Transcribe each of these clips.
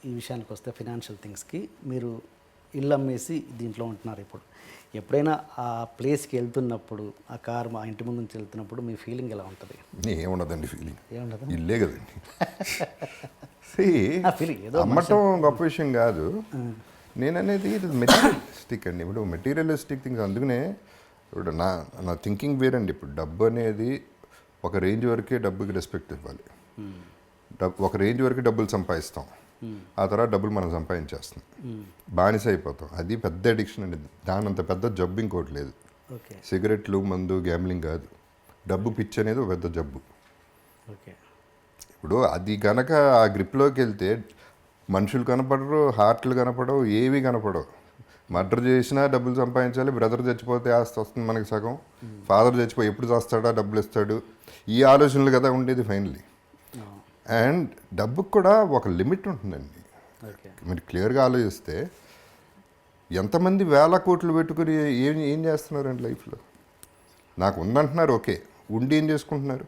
ఈ విషయానికి వస్తే ఫినాన్షియల్ థింగ్స్కి మీరు ఇల్లు అమ్మేసి దీంట్లో ఉంటున్నారు ఇప్పుడు. ఎప్పుడైనా ఆ ప్లేస్కి వెళ్తున్నప్పుడు ఆ కార్ మా ఇంటి ముందు నుంచి వెళ్తున్నప్పుడు మీ ఫీలింగ్ ఎలా ఉంటుంది? ఏముండదండి ఫీలింగ్, ఏముండదు ఇల్లే కదండి. ఆ ఫీలింగ్ ఏదో అమ్మటం గొప్ప విషయం కాదు. నేను అనేది ఇది మెటీరియలిస్టిక్ అండి. ఇప్పుడు మెటీరియలిస్టిక్ థింగ్స్, అందుకనే ఇప్పుడు నా థింకింగ్ వేరండి. ఇప్పుడు డబ్బు అనేది ఒక రేంజ్ వరకే డబ్బుకి రెస్పెక్ట్ ఇవ్వాలి. ఒక రేంజ్ వరకు డబ్బులు సంపాదిస్తాం, ఆ తర్వాత డబ్బులు మనం సంపాదించేస్తాం, బానిస అయిపోతాం. అది పెద్ద అడిక్షన్ అండి. దాని అంత పెద్ద జబ్బు ఇంకోటి లేదు. ఓకే సిగరెట్లు, మందు, గ్యాంబ్లింగ్ కాదు. డబ్బు పిచ్చి అనేది ఒక పెద్ద జబ్బు. ఓకే ఇప్పుడు అది గనక ఆ గ్రిప్లోకి వెళ్తే మనుషులు కనపడరు, హార్ట్లు కనపడవు, ఏవి కనపడవు. మర్డర్ చేసినా డబ్బులు సంపాదించాలి, బ్రదర్ చచ్చిపోతే ఆస్తి వస్తుంది మనకి సగం, ఫాదర్ చచ్చిపోయి ఎప్పుడు చేస్తాడా, డబ్బులు ఇస్తాడు, ఈ ఆలోచనలు కదా ఉండేది ఫైనలీ. అండ్ డబ్బుకు కూడా ఒక లిమిట్ ఉంటుందండి. మీరు క్లియర్గా ఆలోచిస్తే ఎంతమంది వేల కోట్లు పెట్టుకుని ఏం చేస్తున్నారండి లైఫ్లో? నాకు ఉందంటున్నారు, ఓకే, ఉండి ఏం చేసుకుంటున్నారు?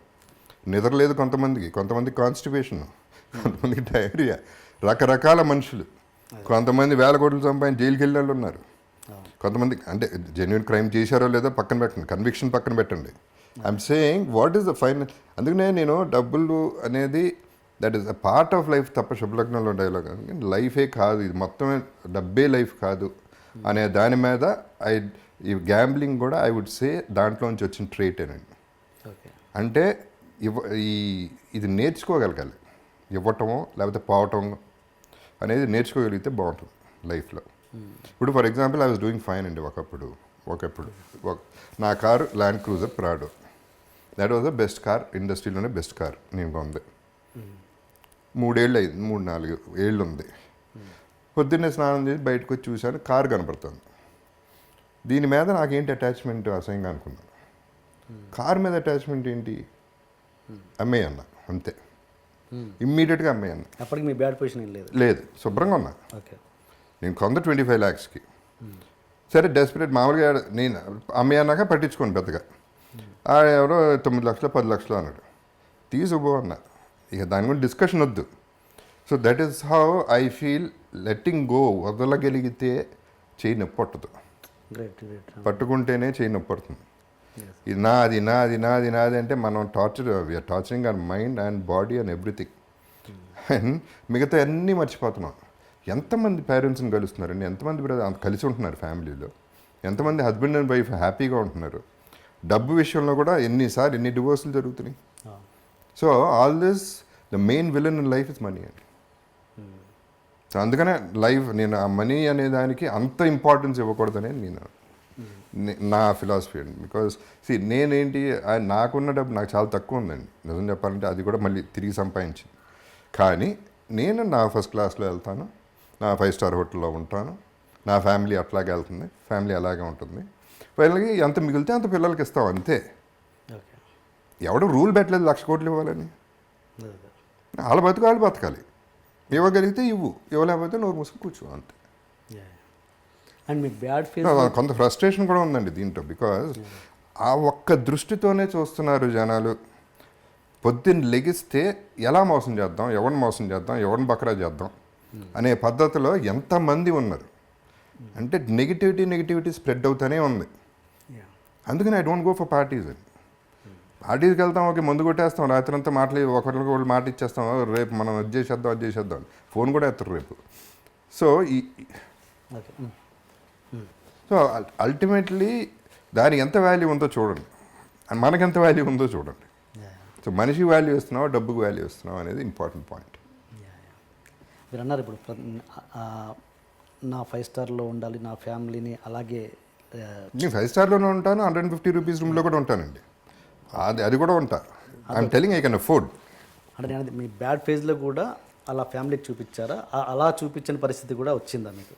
నిద్రలేదు కొంతమంది కాన్స్టిపేషన్, కొంతమందికి డయేరియా, రకరకాల మనుషులు. కొంతమంది వేల కోట్లు సంపాదించి జైలుకి వెళ్ళే వాళ్ళు ఉన్నారు. కొంతమంది అంటే జెన్యున్ క్రైమ్ చేశారో లేదో పక్కన పెట్టండి, కన్విక్షన్ పక్కన పెట్టండి. I'm saying what is the final. అందుకనే నేను డబ్బులు అనేది that is a part of life తప్ప, శుభలగ్నంలో డైలాగ్ లైఫే కాదు, ఇది మొత్తమే డబ్బే లైఫ్ కాదు అనే దాని మీద ఈ గ్యాంబ్లింగ్ కూడా ఐ వుడ్ సే దాంట్లోంచి వచ్చిన ట్రేటేనండి. అంటే ఇది నేర్చుకోగలగాలి, ఇవ్వటమో లేకపోతే పోవటం అనేది నేర్చుకోగలిగితే బాగుంటుంది లైఫ్లో. ఇప్పుడు for example I was doing fine అండి ఒకప్పుడు నా car Land Cruiser Prado. That was the best car, ఇండస్ట్రీలోనే బెస్ట్ కార్ నేను కొంది. 3-4 ఏళ్ళు ఉంది. పొద్దున్నే స్నానం చేసి బయటకు వచ్చి చూశాను, కారు కనపడుతుంది. దీని మీద నాకేంటి అటాచ్మెంట్ అసహ్యంగా అనుకున్నాను. కారు మీద అటాచ్మెంట్ ఏంటి? అమ్మేయన్న అంతే, ఇమ్మీడియట్గా అమ్మేయన్న. అప్పటికి మీ బ్యాడ్ పొజిషన్ ఏం లేదు, శుభ్రంగా ఉన్నా. ఓకే, నేను కొంత 25 lakhsకి. సరే డెస్పరేట్ మామూలుగా నేను అమ్మేయన్నాక పట్టించుకోండి పెద్దగా. ఎవరో 9 లక్షలు 10 లక్షలు అన్నాడు, తీసుకుపో అన్నా. ఇక దాని గురించి డిస్కషన్ వద్దు. So that is how I feel. Letting go, వదలగలిగితే చేయి నొప్పి పట్టదు, పట్టుకుంటేనే చేయి నొప్పి పడుతుంది. ఇది నాది అంటే మనం we're torturing our mind and body and everything. And మిగతా అన్నీ మర్చిపోతున్నాం. ఎంతమంది పేరెంట్స్ని కలుస్తున్నారండి, ఎంతమంది బ్రదర్ కలిసి ఉంటున్నారు ఫ్యామిలీలో, ఎంతమంది హస్బెండ్ అండ్ వైఫ్ హ్యాపీగా ఉంటున్నారు. డబ్బు విషయంలో కూడా ఎన్ని డివోర్సులు జరుగుతున్నాయి. So all this the main villain in life is money అండి. సో అందుకనే నేను ఆ మనీ అనే దానికి అంత ఇంపార్టెన్స్ ఇవ్వకూడదనేది నా ఫిలాసఫీ అండి. బికాజ్ నేనేంటి, నాకున్న డబ్బు నాకు చాలా తక్కువ ఉందండి నిజం చెప్పాలంటే. అది కూడా మళ్ళీ తిరిగి సంపాదించింది. కానీ నేను నా ఫస్ట్ క్లాస్లో వెళ్తాను, నా 5-star హోటల్లో ఉంటాను, నా ఫ్యామిలీ అట్లాగే వెళ్తుంది, ఫ్యామిలీ అలాగే ఉంటుంది. వాళ్ళకి ఎంత మిగిలితే అంత పిల్లలకి ఇస్తాం అంతే. ఎవడు రూల్ పెట్టలేదు 1,00,000 కోట్లు ఇవ్వాలని. వాళ్ళ బతకాలి, ఇవ్వగలిగితే ఇవ్వలేకపోతే నోరు మూసుకు కూర్చో అంతే. అండ్ మీకు బ్యాడ్ ఫీల్, కొంత ఫ్రస్ట్రేషన్ కూడా ఉందండి దీంట్లో. బికాజ్ ఆ ఒక్క దృష్టితోనే చూస్తున్నారు జనాలు. పొద్దున్న లెగిస్తే ఎలా మోసం చేద్దాం, ఎవరిని బకరా చేద్దాం అనే పద్ధతిలో ఎంతమంది ఉన్నారు అంటే నెగిటివిటీ స్ప్రెడ్ అవుతూనే ఉంది. అందుకని I don't go for parties అండి. పార్టీస్కి వెళ్తాం, ఓకే, మందు కొట్టేస్తాం, రాత్రి అంతా ఒకరికి వాళ్ళు మాట ఇచ్చేస్తాం, రేపు మనం అది చేసేద్దాం, ఫోన్ కూడా ఎత్తారు రేపు. సో అల్టిమేట్లీ దానికి ఎంత వాల్యూ ఉందో చూడండి, అండ్ మనకెంత వాల్యూ ఉందో చూడండి. సో మనిషికి వాల్యూ ఇస్తున్నావా, డబ్బుకి వాల్యూ ఇస్తున్నావా అనేది ఇంపార్టెంట్ పాయింట్. మీరు అన్నారు ఇప్పుడు నా 5 స్టార్లో ఉండాలి, నా ఫ్యామిలీని అలాగే. నేను 5 స్టార్లోనే ఉంటాను, 150 రూపీస్ రూమ్లో కూడా ఉంటానండి. అది కూడా ఉంటా. I'm telling I can afford. అంటే నేను మీ బ్యాడ్ ఫేజ్లో కూడా అలా ఫ్యామిలీకి చూపించారా? అలా చూపించిన పరిస్థితి కూడా వచ్చిందా మీకు?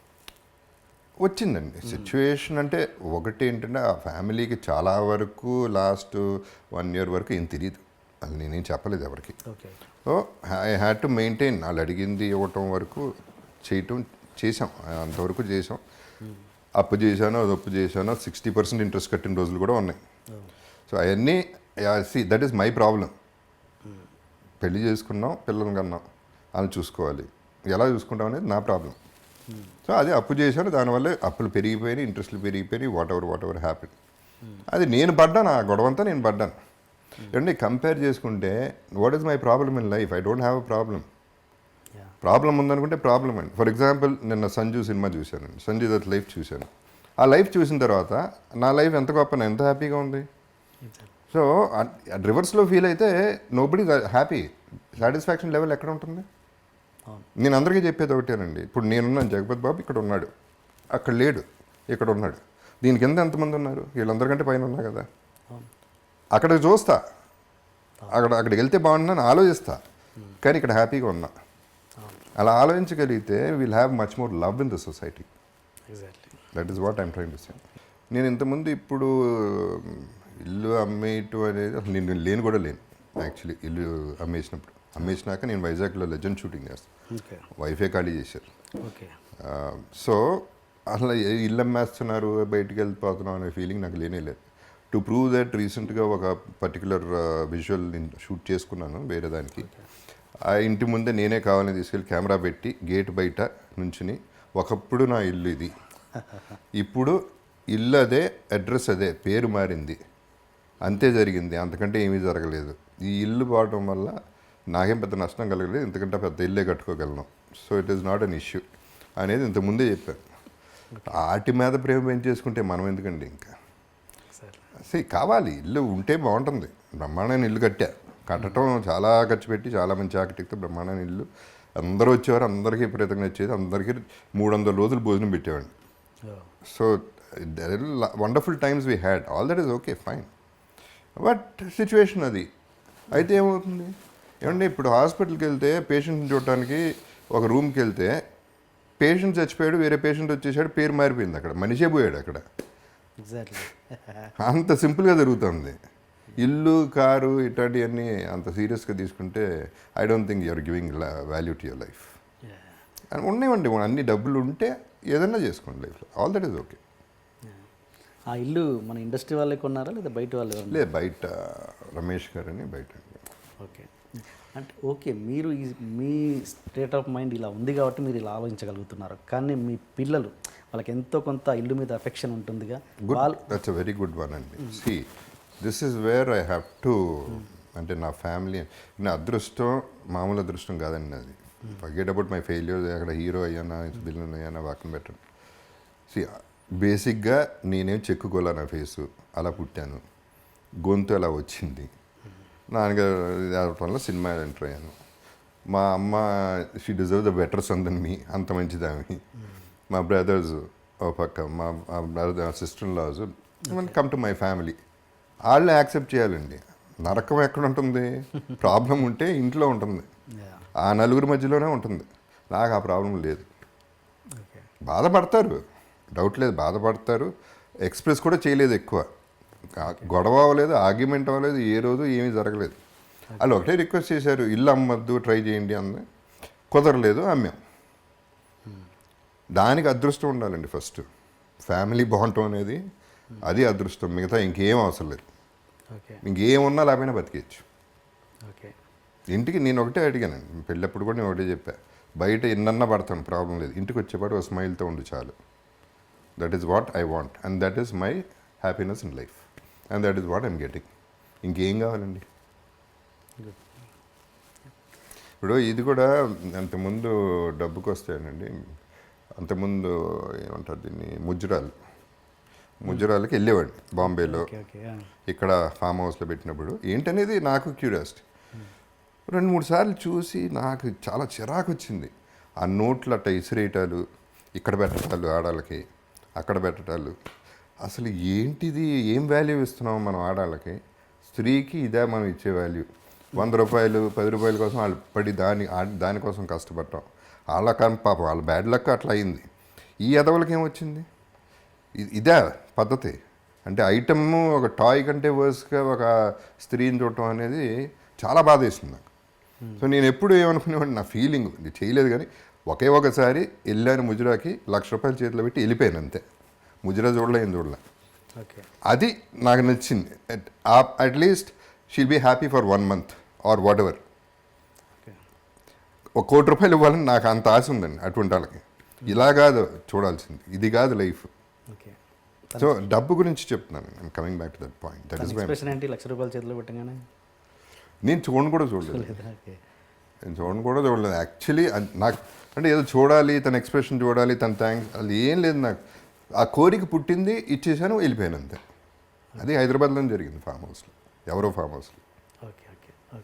వచ్చిందండి సిచ్యువేషన్. అంటే ఒకటి ఏంటంటే ఆ ఫ్యామిలీకి చాలా వరకు లాస్ట్ 1 year వరకు ఏం తెలియదు, అది నేనేం చెప్పలేదు ఎవరికి. So I had to maintain. వాళ్ళు అడిగింది ఇవ్వటం వరకు చేసాం, అంతవరకు చేసాం. అప్పు చేశాను, 60% ఇంట్రెస్ట్ కట్టిన రోజులు కూడా ఉన్నాయి. సో అవన్నీ దట్ ఈస్ మై ప్రాబ్లం. పెళ్లి చేసుకున్నాం, పిల్లల్ని కన్నాం, వాళ్ళని చూసుకోవాలి, ఎలా చూసుకుంటాం అనేది నా ప్రాబ్లం. సో అది అప్పు చేశాను, దానివల్ల అప్పులు పెరిగిపోయినాయి, ఇంట్రెస్ట్లు పెరిగిపోయినాయి, వాట్ ఎవర్ హ్యాపీ. అది నేను పడ్డాను, ఆ గొడవంతా నేను పడ్డాను. ఏమండి కంపేర్ చేసుకుంటే what is my problem in life? I don't have a problem. Problem ఉందనుకుంటే ప్రాబ్లం అండి. ఫర్ ఎగ్జాంపుల్ నిన్న సంజు సినిమా చూశానండి, సంజు దత్ లైఫ్ చూశాను. ఆ లైఫ్ చూసిన తర్వాత నా లైఫ్ ఎంత గొప్ప, ఎంత హ్యాపీగా ఉంది. సో రివర్స్లో ఫీల్ అయితే నోబడి హ్యాపీ, సాటిస్ఫాక్షన్ లెవెల్ ఎక్కడ ఉంటుంది? నేను అందరికీ చెప్పేది ఒకటేనండి, ఇప్పుడు నేనున్నాను, జగపతి బాబు ఇక్కడ ఉన్నాడు, అక్కడ లేడు, ఇక్కడ ఉన్నాడు. దీని కింద ఎంతమంది ఉన్నారు? వీళ్ళందరికంటే పైన ఉన్నా కదా. అక్కడికి చూస్తా, అక్కడికి వెళ్తే బాగుంటుందని ఆలోచిస్తా, కానీ ఇక్కడ హ్యాపీగా ఉన్నా. అలా ఆలోచించగలిగితే will have much more love in the society. That is what I'm trying to say. నేను ఇంతకుముందు ఇప్పుడు ఇల్లు అమ్మేయటం అనేది అసలు నేను లేను కూడా లేను యాక్చువల్లీ. ఇల్లు అమ్మేసినాక నేను వైజాగ్లో లెజెండ్ షూటింగ్ చేస్తాను, వైఫే ఖాళీ చేశారు. సో అసలు ఇల్లు అమ్మేస్తున్నారు, బయటికి వెళ్ళిపోతున్నాం అనే ఫీలింగ్ నాకు లేనే లేదు. టు ప్రూవ్ దట్ రీసెంట్గా ఒక పర్టికులర్ విజువల్ నేను షూట్ చేసుకున్నాను వేరే దానికి. ఆ ఇంటి ముందే నేనే కావాలని తీసుకెళ్ళి కెమెరా పెట్టి గేట్ బయట నుంచుని, ఒకప్పుడు నా ఇల్లు ఇది, ఇప్పుడు ఇల్లు అదే, అడ్రస్ అదే, పేరు మారింది, అంతే జరిగింది, అంతకంటే ఏమీ జరగలేదు. ఈ ఇల్లు పోవడం వల్ల నాకేం పెద్ద నష్టం కలగలేదు, ఇంతకంటే పెద్ద ఇల్లే కట్టుకోగలను. So it is not an issue అనేది ఇంతకుముందే చెప్పాను. వాటి మీద ప్రేమ పెంచేసుకుంటే మనం ఎందుకండి ఇంకా కావాలి. ఇల్లు ఉంటే బాగుంటుంది. బ్రహ్మాండమైన ఇల్లు కట్టడం చాలా ఖర్చు పెట్టి చాలా మంచి ఆర్కిటెక్ట్, బ్రహ్మాండమైన ఇల్లు, అందరూ వచ్చేవారు, అందరికీ విపరీతంగా వచ్చేది, అందరికీ 300 రోజులు భోజనం పెట్టేవాడిని. So there wonderful times we had, all that is okay fine. But situation అది అయితే ఏమవుతుంది ఏమంటే, ఇప్పుడు హాస్పిటల్కి వెళ్తే పేషెంట్ని చూడటానికి ఒక రూమ్కి వెళ్తే పేషెంట్ చచ్చిపోయాడు, వేరే పేషెంట్ వచ్చేసాడు, పేరు మారిపోయింది, అక్కడ మనిషే పోయాడు అక్కడ. అంత సింపుల్గా జరుగుతుంది. ఇల్లు, కారు ఇట్లాంటివన్నీ అంత సీరియస్గా తీసుకుంటే I don't think you're giving value to your life. ఉన్నాయండి, అన్ని డబ్బులు ఉంటే ఏదన్నా చేసుకోండి లైఫ్లో, ఆల్ దట్ ఈస్ ఓకే. ఆ ఇల్లు మన ఇండస్ట్రీ వాళ్ళే కొన్నారా లేదా బయట వాళ్ళు? లేదు, బయట రమేష్ గారు అని బయట. ఓకే, అంటే ఓకే, మీరు మీ స్టేట్ ఆఫ్ మైండ్ ఇలా ఉంది కాబట్టి మీరు ఇలా ఆలోచించగలుగుతున్నారు. కానీ మీ పిల్లలు, వాళ్ళకి ఎంతో కొంత ఇల్లు మీద అఫెక్షన్ ఉంటుందిగా. That's a very good one అండి. See this is where I have to, అంటే నా ఫ్యామిలీ, నా అదృష్టం మామూలు అదృష్టం కాదండి అది. ఫర్గెట్ అబౌట్ మై ఫెయిల్యూర్స్, అక్కడ హీరో అయ్యానా, విలన్ అయ్యానా, వాకన్ పెట్టండి. సి బేసిక్గా నేనేం చెక్కుకోలే, నా ఫేసు అలా పుట్టాను, గొంతు అలా వచ్చింది. నాన్నగారు వల్ల సినిమా ఎంటర్ అయ్యాను. మా అమ్మ she deserve the better son then me, అంత మంచిదామి. మా బ్రదర్స్ ఓ పక్క, మా brother sister in laws, come to my family, వాళ్ళని యాక్సెప్ట్ చేయాలండి. నరకం ఎక్కడ ఉంటుంది? ప్రాబ్లం ఉంటే ఇంట్లో ఉంటుంది, ఆ నలుగురి మధ్యలోనే ఉంటుంది. నాకు ఆ ప్రాబ్లం లేదు. బాధపడతారు, డౌట్ లేదు, బాధపడతారు. ఎక్స్ప్రెస్ కూడా చేయలేదు ఎక్కువ, గొడవ అవ్వలేదు, ఆర్గ్యుమెంట్ అవ్వలేదు, ఏ రోజు ఏమీ జరగలేదు. వాళ్ళు ఒకటే రిక్వెస్ట్ చేశారు, ఇల్లు అమ్మద్దు, ట్రై చేయండి అంది. కుదరలేదు, అమ్మాం. దానికి అదృష్టం ఉండాలండి ఫస్ట్. ఫ్యామిలీ బాగుంటాం అనేది అది అదృష్టం, మిగతా ఇంకేం అవసరం లేదు. ఇంకేమున్నా లేకపోయినా బతికేయచ్చు. ఇంటికి నేను ఒకటే అడిగానండి, పెళ్ళప్పుడు కూడా నేను ఒకటే చెప్పా, బయట ఎన్నన్నా పడతాను ప్రాబ్లం లేదు, ఇంటికి వచ్చేపాటు ఒక స్మైల్తో ఉండి చాలు. That is what I want and that is my happiness in life and that is what I'm getting. ఇంకేం కావాలండి? ఇప్పుడు ఇది కూడా అంతకుముందు డబ్బుకి వస్తాయనండి, అంతకుముందు ఏమంటారు దీన్ని, ముజ్జరాలకి వెళ్ళేవాడిని బాంబేలో, ఇక్కడ ఫామ్ హౌస్లో పెట్టినప్పుడు. ఏంటనేది నాకు క్యూరియాసిటీ. 2-3 సార్లు చూసి నాకు చాలా చిరాకు వచ్చింది. ఆ నోట్లు అట్ట ఇసిరేయటాలు, ఇక్కడ పెట్టటాలు, ఆడాళ్ళకి అక్కడ పెట్టటాలు. అసలు ఏంటిది? ఏం వాల్యూ ఇస్తున్నాం మనం ఆడాళ్ళకి? స్త్రీకి ఇదే మనం ఇచ్చే వాల్యూ. 100 రూపాయలు 10 రూపాయల కోసం వాళ్ళు పడి దానికోసం కష్టపడటం. వాళ్ళ కానీ పాపం వాళ్ళ బ్యాడ్ లక్ అట్లా అయింది. ఈ ఎదవలకి ఏమొచ్చింది? ఇదే పద్ధతి. అంటే ఐటమ్ ఒక టాయ్ కంటే వర్స్గా ఒక స్త్రీని చూడటం అనేది చాలా బాధ వేస్తుంది నాకు. సో నేను ఎప్పుడు ఏమనుకునేవాడిని, నా ఫీలింగ్ ఇది చేయలేదు, కానీ ఒకే ఒకసారి వెళ్ళాను ముజరాకి, 1,00,000 రూపాయలు చేతిలో పెట్టి వెళ్ళిపోయాను అంతే. ముజరా చూడలే, ఏం చూడలే. అది నాకు నచ్చింది. At least she'll be happy for 1 month or whatever. ₹1,00,00,000 ఇవ్వాలని నాకు అంత ఆశ ఉందండి అటువంటి వాళ్ళకి. ఇలా కాదు చూడాల్సింది, ఇది కాదు లైఫ్. ఓకే. సో డబ్బు గురించి చెప్తున్నాను, I'm coming back to that point. That is my expression ఏంటి ₹1,00,000 చేతిలో పెట్టగానే? నేను చూడను కూడా చూడలేదు, ఓకే. నేను చూడను కూడా చూడలేదు యాక్చువల్లీ. నాకు అంటే ఏదో చూడాలి, తన ఎక్స్ప్రెషన్ చూడాలి, తన థ్యాంక్స్, అది ఏం లేదు నాకు. ఆ కోరిక పుట్టింది, ఇచ్చేసాను, వెళ్ళిపోయాను అంతే. అది హైదరాబాద్లో జరిగింది, ఫామ్ హౌస్లో, ఎవరో ఫామ్ హౌస్లో.